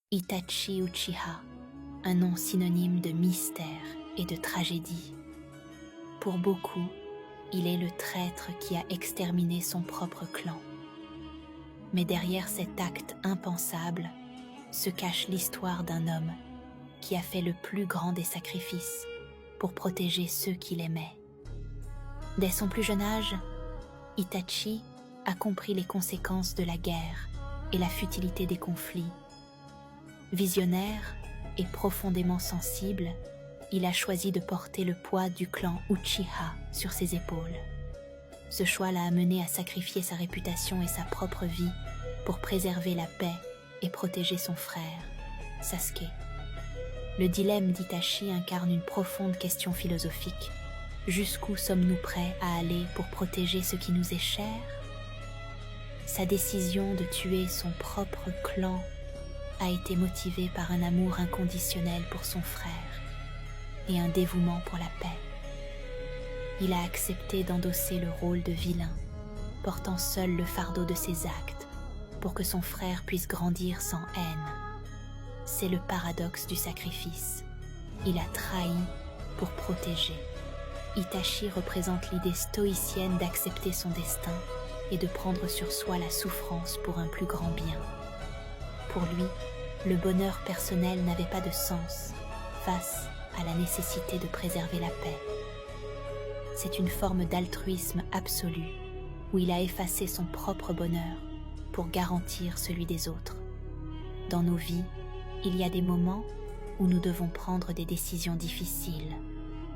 Itachi Uchiha, un nom synonyme de mystère et de tragédie. Pour beaucoup, il est le traître qui a exterminé son propre clan. Mais derrière cet acte impensable se cache l'histoire d'un homme qui a fait le plus grand des sacrifices pour protéger ceux qu'il aimait. Dès son plus jeune âge, Itachi a compris les conséquences de la guerre et la futilité des conflits. Visionnaire et profondément sensible, il a choisi de porter le poids du clan Uchiha sur ses épaules. Ce choix l'a amené à sacrifier sa réputation et sa propre vie pour préserver la paix et protéger son frère, Sasuke. Le dilemme d'Itachi incarne une profonde question philosophique. Jusqu'où sommes-nous prêts à aller pour protéger ce qui nous est cher? Sa décision de tuer son propre clan a été motivée par un amour inconditionnel pour son frère et un dévouement pour la paix. Il a accepté d'endosser le rôle de vilain, portant seul le fardeau de ses actes pour que son frère puisse grandir sans haine. C'est le paradoxe du sacrifice. Il a trahi pour protéger. Itachi représente l'idée stoïcienne d'accepter son destin et de prendre sur soi la souffrance pour un plus grand bien. Pour lui, le bonheur personnel n'avait pas de sens face à la nécessité de préserver la paix. C'est une forme d'altruisme absolu où il a effacé son propre bonheur pour garantir celui des autres. Dans nos vies, il y a des moments où nous devons prendre des décisions difficiles,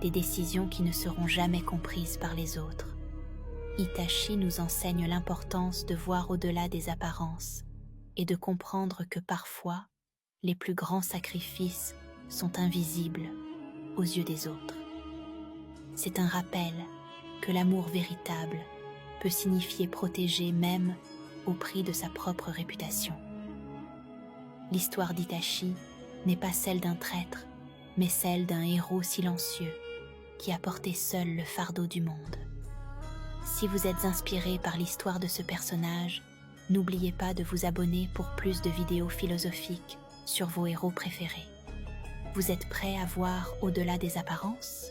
des décisions qui ne seront jamais comprises par les autres. Itachi nous enseigne l'importance de voir au-delà des apparences et de comprendre que parfois, les plus grands sacrifices sont invisibles aux yeux des autres. C'est un rappel que l'amour véritable peut signifier protéger même au prix de sa propre réputation. L'histoire d'Itachi n'est pas celle d'un traître, mais celle d'un héros silencieux qui a porté seul le fardeau du monde. Si vous êtes inspiré par l'histoire de ce personnage, n'oubliez pas de vous abonner pour plus de vidéos philosophiques sur vos héros préférés. Vous êtes prêts à voir au-delà des apparences ?